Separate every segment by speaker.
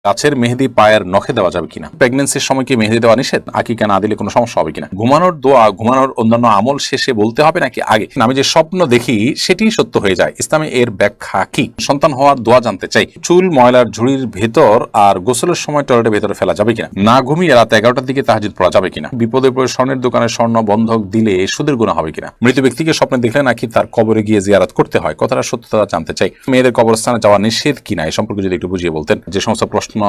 Speaker 1: গাছের মেহেদি পায়ের নখে দেওয়া যাবে কিনা? প্রেগন্যান্সির সময় কি মেহেদি দেওয়া নিষেধ? আকিকা না দিলে কোনো সমস্যা হবে কিনা? ঘুমানোর দোয়া ঘুমানোর অন্যান্য আমল শেষে বলতে হবে নাকি আগে? আমি যে স্বপ্ন দেখি সেটি সত্য হয়ে যায়, ইসলামে এর ব্যাখ্যা কি? সন্তান হওয়ার দোয়া জানতে চাই। চুল ময়লার ঝুড়ির ভেতর আর গোসলের সময় টয়লেটের ভেতরে ফেলা যাবে কিনা? না ঘুমিয়ে রাত 11টার দিকে তাহাজ্জুদ পড়া যাবে কিনা? বিপদে পড়ে স্বর্ণের দোকানে স্বর্ণ বন্ধক দিলে সুদের গুনাহ হবে কিনা? মৃত ব্যক্তিকে স্বপ্নে দেখলে নাকি তার কবরে গিয়ে জিয়ারত করতে হয়, কথাটা সত্যতা জানতে চাই। মেয়েদের কবরস্থানে যাওয়া নিষেধ কিনা এই সম্পর্কে যদি একটু বুঝিয়ে বলতেন। যে সমস্ত প্রশ্ন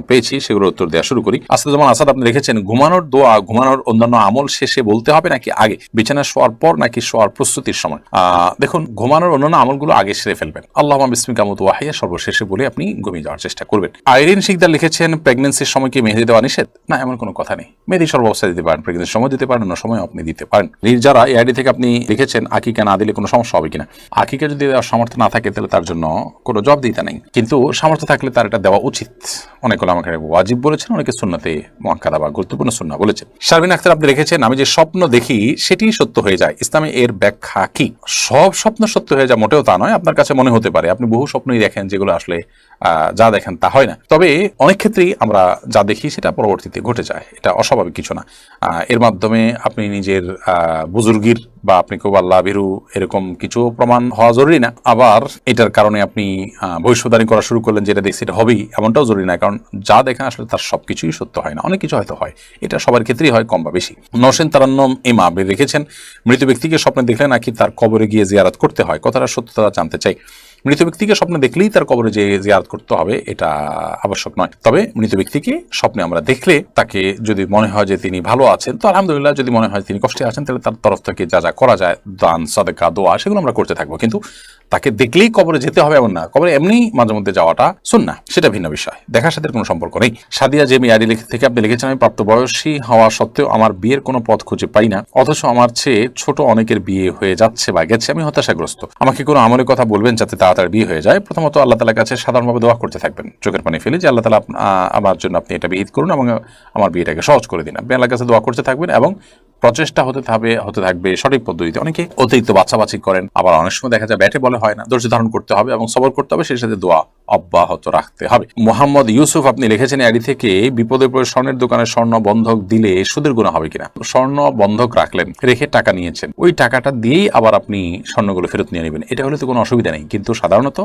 Speaker 1: পেয়েছি সেগুলোর উত্তর দেওয়া শুরু করি। আসাদুজ্জামান আসাদ আপনি লিখেছেন, ঘুমানোর দোয়া ঘুমানোর অন্যান্য আমল শেষে বলতে হবে নাকি আগে? বিছানায় শোয়ার পর নাকি শোয়ার প্রস্তুতির সময়? দেখুন, ঘুমানোর অন্যান্য আমলগুলো আগে সেরে ফেলবেন। আল্লাহুম্মা বিসমিকা মুতু ওয়াহিয়া সর্বশেষে বলে আপনি ঘুমিয়ে যাওয়ার চেষ্টা করবেন। আইরিন শিকদার লিখেছেন, প্রেগন্যান্সির সময় কি মেহেদি দেওয়া নিষেধ? না, এমন কোনো কথা নেই। মেহেদি সর্বাবস্থায় দিতে পারেন, প্রেগন্যান্সির সময় দিতে পারেন, অন্য সময় আপনি দিতে পারেন। যারা এই আইডি থেকে আপনি লিখেছেন আকিকা না দিলে কোনো সমস্যা হবে কিনা? আকিকা যদি দেওয়ার সামর্থ্য না থাকে তাহলে তার জন্য কোনো জবাব দিতে নেই, কিন্তু সামর্থ্য থাকলে তার এটা দেওয়া উচিত। অনেকে আমাকে ওয়াজিব বলেছেন, অনেকে সুন্নতে মুআক্কাদা বা গুরুত্বপূর্ণ সুন্নাহ বলেছেন। শারমিন আক্তার আপনি লিখেছেন, আমি যে স্বপ্ন দেখি সেটি সত্য হয়ে যায়, ইসলামে এর ব্যাখ্যা কি? সব স্বপ্ন সত্য হয়ে যায় মোটেও তা নয়। আপনার কাছে মনে হতে পারে, আপনি বহু স্বপ্নই দেখেন যেগুলো আসলে যা দেখেন তা হয় না। তবে অনেক ক্ষেত্রেই আমরা যা দেখি সেটা পরবর্তীতে ঘটে যায়, এটা অস্বাভাবিক কিছু না। এর মাধ্যমে আপনি নিজের বুজুর্গির বা আপনি কেউ আল্লাহ ভীরু এরকম কিছু প্রমাণ হওয়া জরুরি না। আবার এটার কারণে আপনি ভবিষ্যদ্বাণী করা শুরু করলেন, যেটা দেখছি এটা হবেই এমনটাও জরুরি না, কারণ যা দেখেন আসলে তার সবকিছুই সত্য হয় না, অনেক কিছু হয়তো হয়। এটা সবার ক্ষেত্রেই হয়, কম বা বেশি। নরসেন তারান্নম ইমা আপনি রেখেছেন, মৃত ব্যক্তিকে স্বপ্নে দেখলে নাকি তার কবরে গিয়ে জিয়ারত করতে হয়, কথাটা সত্যতা জানতে চাই। মৃত ব্যক্তিকে স্বপ্নে দেখলেই তার কবরে যে জিয়ারত করতে হবে এটা আবশ্যক নয়। তবে মৃত ব্যক্তিকে স্বপ্নে আমরা দেখলে তাকে যদি মনে হয় যে তিনি ভালো আছেন তো আলহামদুলিল্লাহ, যদি মনে হয় তিনি কষ্টে আছেন তাহলে তার তরফ থেকে যা যা করা যায়, দান সাদেকা দোয়া, সেগুলো আমরা করতে থাকবো। কিন্তু তাকে দেখলেই কবরে যেতে হবে এমন না। কবরে এমনি মাঝে মধ্যে যাওয়াটা সুন্নাহ, সেটা ভিন্ন বিষয়, দেখার সাথে কোনো সম্পর্ক নেই। সাদিয়া জেমি আইডি থেকে আপনি লিখেছেন, আমি প্রাপ্তবয়সী হওয়া সত্ত্বেও আমার বিয়ের কোনো পথ খুঁজে পাই না, অথচ আমার চেয়ে ছোট অনেকের বিয়ে হয়ে যাচ্ছে বা গেছে, আমি হতাশাগ্রস্ত। আমাকে কোনো আমলের কথা বলবেন যাতে তাড়াতাড়ি বিয়ে হয়ে যায়? প্রথমত আল্লাহ তাআলার কাছে সাধারণভাবে দোয়া করতে থাকবেন, চোখের পানি ফেলে, যে আল্লাহ তাআলা আমার জন্য আপনি এটা বিহিত করুন এবং আমার বিয়েটাকে সহজ করে দিন। আপনি আল্লাহর কাছে দোয়া করতে থাকবেন এবং প্রচেষ্টা হতে থাকবে সঠিক পদ্ধতিতে। অনেকে অতিরিক্ত বাছাবাছি করেন, আবার অনেক সময় দেখা যায় ব্যাটে বলে হয় না। ধৈর্য ধারণ করতে হবে এবং সবর করতে হবে, সেই সাথে দোয়া অব্যাহত রাখতে হবে। মোহাম্মদ ইউসুফ আপনি লিখেছেন আইডি থেকে, বিপদে পড়ে স্বর্ণের দোকানে স্বর্ণ বন্ধক দিলে সুদের গুনাহ হবে কিনা? স্বর্ণ বন্ধক রাখলেন, রেখে টাকা নিয়েছেন, ওই টাকাটা দিয়েই আবার আপনি স্বর্ণগুলো ফেরত নিয়ে নেবেন, এটা হলে তো কোনো অসুবিধা নেই। কিন্তু সাধারণত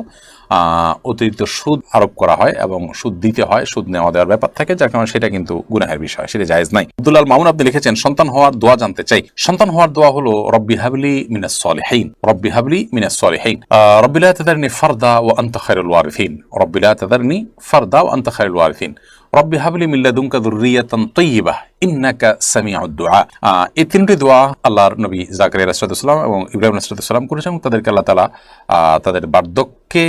Speaker 1: অতিরিক্ত সুদ আরোপ করা হয় এবং সুদ দিতে হয়, সুদ নেওয়া দেওয়ার ব্যাপার থাকে, যার কারণে সেটা কিন্তু গুনাহের বিষয়, সেটা জায়েজ নাই। আব্দুল্লাহ মামুন আপনি লিখেছেন, সন্তান হওয়ার দোয়া জানতে চাই। সন্তান হওয়ার দোয়া হলো রব্বি হাবলি মিনাস সলিহিন, রব্বি হাবলি মিনাস সলিহিন, রব্বি লা তাদারনি ফারদা ওয়া আনতা খায়রুল ওয়ারিসিন, রব্বি লা তাদারনি ফারদা ওয়া আনতা খায়রুল ওয়ারিসিন, রব্বি হাবলি মিন লাদুনকা যুররিয়াতান তাইয়্যিবাহ ইন্নাকা সামিউদ দুআ। এই তিনটি দোয়া আল্লাহর নবী জাকারিয়া আলাইহিস সালাম এবং ইব্রাহিম আলাইহিস সালাম করেছেন, তাদেরকে আল্লাহ তাআলা তাদের বার্ধক্যে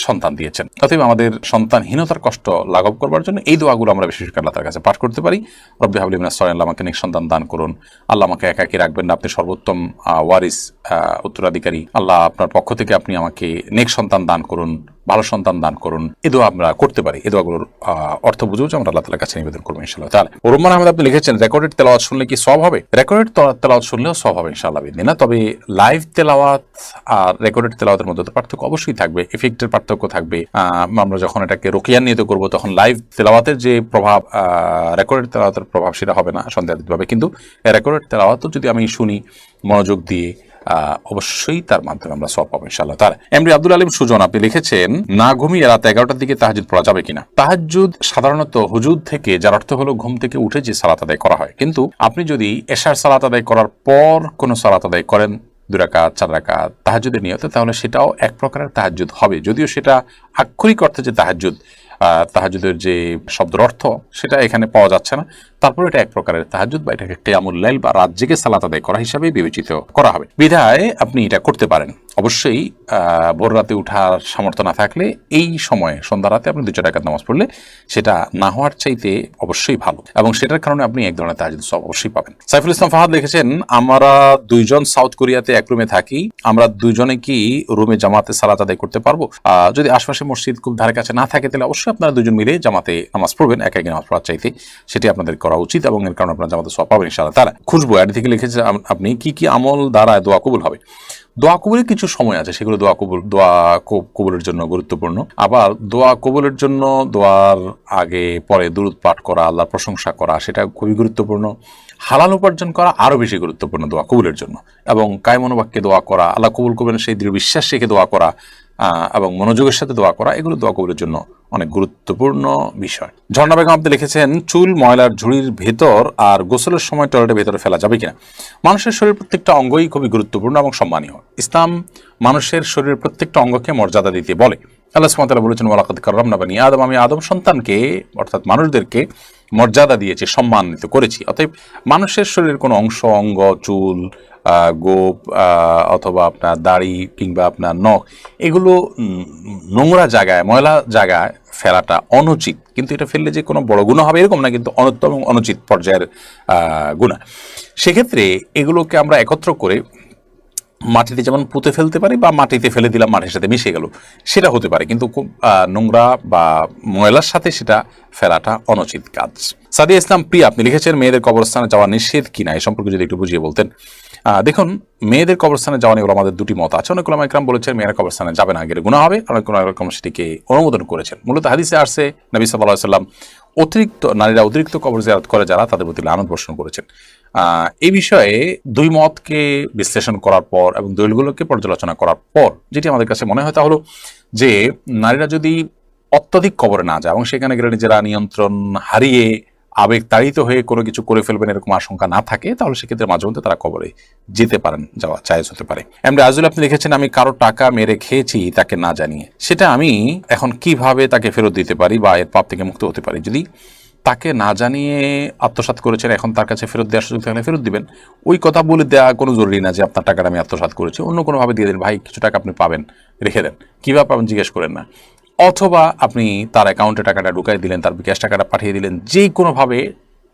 Speaker 1: সন্তান দিয়েছেন। অতএব আমাদের সন্তানহীনতার কষ্ট লাঘব করবার জন্য এই দোয়াগুলো আমরা বিশেষ করে আল্লাহর কাছে পাঠ করতে পারি। রব্বি হাবলি মিনাস সলিহিন, আল্লাহ আমাকে নেক সন্তান দান করুন, আল্লাহ আমাকে একাকী রাখবেন না, আপনি সর্বোত্তম ওয়ারিস উত্তরাধিকারী, আল্লাহ আপনার পক্ষ থেকে আপনি আমাকে নেক সন্তান দান করুন, ভালো সন্তান দান করুন। এই দোয়া আমরা করতে পারি। এই দোয়াগুলোর অর্থ বুঝেও আমরা আল্লাহ তাআলার কাছে নিবেদন করবো ইনশাআল্লাহ তাআলা। রুম্মান আহমেদ আপনি লিখেছেন, রেকর্ডেড তেলাওয়াত শুনলে কি সওয়াব হবে? রেকর্ডেড তেলাওয়াত শুনলেও সওয়াব হবে ইনশাআল্লাহ বিদিনা। তবে লাইভ তেলাওয়াত আর রেকর্ডেড তেলাওয়াতের মধ্যে তো পার্থক্য অবশ্যই থাকবে, ইফেক্টের পার্থক্য থাকবে। আমরা যখন এটাকে রুকিয়া নিয়ত করবো তখন লাইভ তেলাওয়াতের যে প্রভাব, রেকর্ডেড তেলাওয়াতের প্রভাব সেটা হবে না সন্দেহাতীতভাবে। কিন্তু রেকর্ডেড তেলাওয়াতও যদি আমি শুনি মনোযোগ দিয়ে, অবশ্যই তার মাধ্যমে আমরা সওয়াব পাবো ইনশাআল্লাহ তাআলা। এমডি আব্দুল আলিম সুজন আপনি লিখেছেন, না ঘুমিয়ে রাত 11টার দিকে তাহাজ্জুদ পড়া যাবে কিনা? তাহাজ্জুদ সাধারণত হুজুদ থেকে, যার অর্থ হলো ঘুম থেকে উঠে যে সালাত আদায় করা হয়, কিন্তু আপনি যদি এশার সালাত আদায় করার পর কোনো সালাত আদায় করেন 2 রাকাত 4 রাকাত তাহাজ্জুদের নিয়তে, তাহলে সেটাও এক প্রকারের তাহাজ্জুদ হবে, যদিও সেটা আক্ষরিক অর্থে যে তাহাজ্জুদ, তাহাজ্জুদের যে শব্দের অর্থ সেটা এখানে পাওয়া যাচ্ছে না, তারপর এটা এক প্রকারের তাহাজ্জুদ বা এটাকে কিয়ামুল লাইল বা রাত জেগে সালাত আদায় করা হিসাবে বিবেচিত করা হবে। বিধায় আপনি এটা করতে পারেন। অবশ্যই ভোর রাতে উঠার সামর্থ্য না থাকলে এই সময়ে সন্ধ্যা রাতে আপনি 2-4 রাকাত নামাজ পড়লে সেটা না হওয়ার চাইতে অবশ্যই ভালো, এবং সেটার কারণে আপনি এক ধরনের তাহাজ্জুদ সওয়াব অবশ্যই পাবেন। সাইফুল ইসলাম ফাহাদ লিখেছেন, আমরা 2 জন সাউথ কোরিয়াতে এক রুমে থাকি, আমরা 2 জনে কি রুমে জামাতে সালাত আদায় করতে পারবো? যদি আশপাশে মসজিদ খুব ধারে কাছে না থাকে তাহলে অবশ্যই আপনারা দুজন মিলে জামাতে নামাজ পড়বেন, একা একা নামাজ পড়ার চাইতে, সেটি আপনাদের করা উচিত এবং এর কারণে আপনারা জামাতে সওয়াব পাবেন ইনশাআল্লাহ। তারা খুশবু অ্যাড থেকে লিখেছে আপনি কি কি আমল দ্বারা দোয়া কবুল হবে। দোয়া কবুলের কিছু সময় আছে, সেগুলো দোয়া কবুলের জন্য গুরুত্বপূর্ণ। আবার দোয়া কবুলের জন্য দোয়ার আগে পরে দুরূদ পাঠ করা, আল্লাহর প্রশংসা করা, সেটা খুবই গুরুত্বপূর্ণ। হালাল উপার্জন করা আরও বেশি গুরুত্বপূর্ণ দোয়া কবুলের জন্য। এবং কায়মনোবাক্যে দোয়া করা, আল্লাহ কবুল করবেন সেই দৃঢ় বিশ্বাস রেখে দোয়া করা এবং মনোযোগের সাথে দোয়া করা, এগুলো দোয়া কবুলের জন্য অনেক গুরুত্বপূর্ণ বিষয়। ঝর্ণা বেগম আপনি লিখেছেন চুল ময়লার ঝুড়ির ভেতর আর গোসলের সময় টয়লেটের ভেতরে ফেলা যাবে কিনা। মানুষের শরীরের প্রত্যেকটা অঙ্গই খুবই গুরুত্বপূর্ণ এবং সম্মানীয়। ইসলাম মানুষের শরীরের প্রত্যেকটা অঙ্গকে মর্যাদা দিতে বলে। আল্লাহ সুবহানাহু ওয়া তাআলা বলেছেন ওয়ালাকাদ কাররামনা বানি আদম, আমি আদম সন্তানকে অর্থাৎ মানুষদেরকে মর্যাদা দিয়েছি, সম্মানিত করেছি। অতএব মানুষের শরীরের কোনো অংশ, অঙ্গ, চুল, গোপ অথবা আপনার দাড়ি কিংবা আপনার নখ, এগুলো নোংরা জায়গায়, ময়লা জায়গায় ফেলাটা অনুচিত। কিন্তু এটা ফেললে যে কোনো বড় গুনাহ হবে এরকম না, কিন্তু অনুত্তম এবং অনুচিত পর্যায়ের গুনাহ। সেক্ষেত্রে এগুলোকে আমরা একত্র করে মাটিতে যেমন পুঁতে ফেলতে পারি বা মাটিতে ফেলে দিলাম, মাটির সাথে মিশে গেল, সেটা হতে পারে, কিন্তু খুব নোংরা বা ময়লার সাথে সেটা ফেলাটা অনুচিত কাজ। সাদিয়া ইসলাম প্রিয়া আপনি লিখেছেন মেয়েদের কবরস্থানে যাওয়া নিষেধ কিনা, এই সম্পর্কে যদি একটু বুঝিয়ে বলতেন। দেখুন, মেয়েদের কবরস্থানে যাওয়া নিয়ে আমাদের দুটি মত আছে। অনেক উলামা ইকরাম বলেছেন মেয়েরা কবরস্থানে যাবে না, গেলে গুনাহ হবে। অনেক উলামা সেটিকে অনুমোদন করেছেন। মূলত হাদিসে আসছে নবী সাল্লাল্লাহু আলাইহি ওয়াসাল্লাম নারীরা অতিরিক্ত কবর জিয়ারত করে যারা, তাদের প্রতি লানত বর্ষণ করেছেন। এই বিষয়ে দুই মতকে বিশ্লেষণ করার পর এবং দলিলগুলোকে পর্যালোচনা করার পর যেটি আমাদের কাছে মনে হয় তা হলো যে নারীরা যদি অত্যধিক কবরে না যায় এবং সেখানে গেলে নিজেরা নিয়ন্ত্রণ হারিয়ে আবেগ তাড়িত হয়ে কোনো কিছু করে ফেলবেন এরকম আশঙ্কা না থাকে, তাহলে সেক্ষেত্রে মাঝে মধ্যে তারা কবরে যেতে পারেন, যাওয়া জায়েজ হতে পারে। এমনি আজুল আপনি লিখেছেন আমি কারো টাকা মেরে খেয়েছি তাকে না জানিয়ে, সেটা আমি এখন কিভাবে তাকে ফেরত দিতে পারি বা এর পাপ থেকে মুক্ত হতে পারি। যদি তাকে না জানিয়ে আত্মসাৎ করেছেন, এখন তার কাছে ফেরত দেওয়ার সুযোগ থাকলে ফেরত দিবেন। ওই কথা বলে দেওয়া কোনো জরুরি না যে আপনার টাকাটা আমি আত্মসাৎ করেছি, অন্য কোনোভাবে দিয়ে দেন, ভাই কিছু টাকা আপনি পাবেন, রেখে দেন, কীভাবে পাবেন জিজ্ঞেস করেন না। অথবা আপনি তার অ্যাকাউন্টে টাকাটা ঢুকাই দিলেন, তার বিকাশ টাকাটা পাঠিয়ে দিলেন, যে কোনোভাবে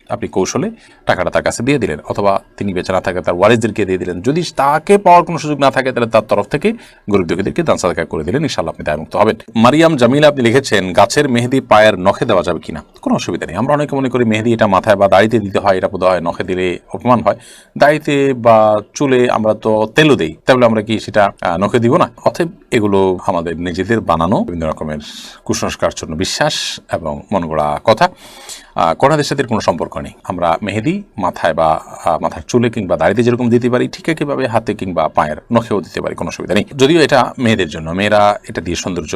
Speaker 1: আপনি কৌশলে টাকাটা তার কাছে দিয়ে দিলেন, অথবা তিনি বেঁচে না থাকে তার ওয়ারিসদেরকে দিয়ে দিলেন। যদি তাকে পাওয়ার কোনো সুযোগ না থাকে তাহলে তার তরফ থেকে গরিব দুঃখীদেরকে দান সাদাকা করে দিলেন, ইনশাআল্লাহ আপনি দায়মুক্ত হবেন। মারিয়াম জামিলা আপনি লিখেছেন গাছের মেহেদি পায়ের নখে দেওয়া যাবে কিনা। কোনো অসুবিধা নেই। আমরা অনেকে মনে করি মেহেদি এটা মাথায় বা দাড়িতে দিতে হয়, এটা বোধ হয় নখে দিলে অপমান হয়। দাড়িতে বা চুলে আমরা তো তেলও দিই, তাহলে আমরা কি সেটা নখে দিব না? অতএব এগুলো আমাদের নিজেদের বানানো বিভিন্ন রকমের কুসংস্কার জন্য বিশ্বাস এবং মন গড়া কথা। করোনাদের সাথে কোনো সম্পর্ক নেই। আমরা মেহেদি মাথায় বা মাথার চুলে কিংবা দাড়িতে যেরকম দিতে পারি, ঠিক একইভাবে হাতে কিংবা পায়ের নখেও দিতে পারি, কোনো অসুবিধা নেই। যদিও এটা মেয়েদের জন্য, মেয়েরা এটা দিয়ে সৌন্দর্য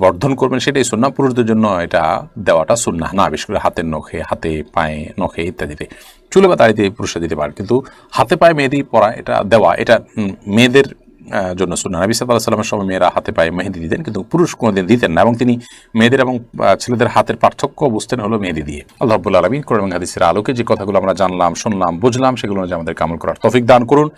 Speaker 1: বর্ধন করবেন সেটাই সুন্নাহ। পুরুষদের জন্য এটা দেওয়াটা সুন্নাহ না, বিশেষ করে হাতের নখে, হাতে পায়ে নখে ইত্যাদিতে। চুলে বা দাড়িতে পুরুষরা দিতে পারে, কিন্তু হাতে পায়ে মেহেদি পরা, এটা দেওয়া, এটা মেয়েদের জন্য সুন্নাহ। নবী সাল্লাল্লাহু আলাইহি ওয়াসাল্লামের সময় মেয়েরা হাতে পায়ে মেহেদি দিতেন, কিন্তু পুরুষ কোনোদিন দিতেন না, এবং তিনি মেয়েদের এবং ছেলেদের হাতের পার্থক্য বুঝতেন হলো মেহেদি দিয়ে। আল্লাহ রাব্বুল আলামিন কোরআন এবং হাদিসের আলোকে যে কথাগুলো আমরা জানলাম, শুনলাম, বুঝলাম, সেগুলো আমাদেরকে আমল করার তৌফিক দান করুন।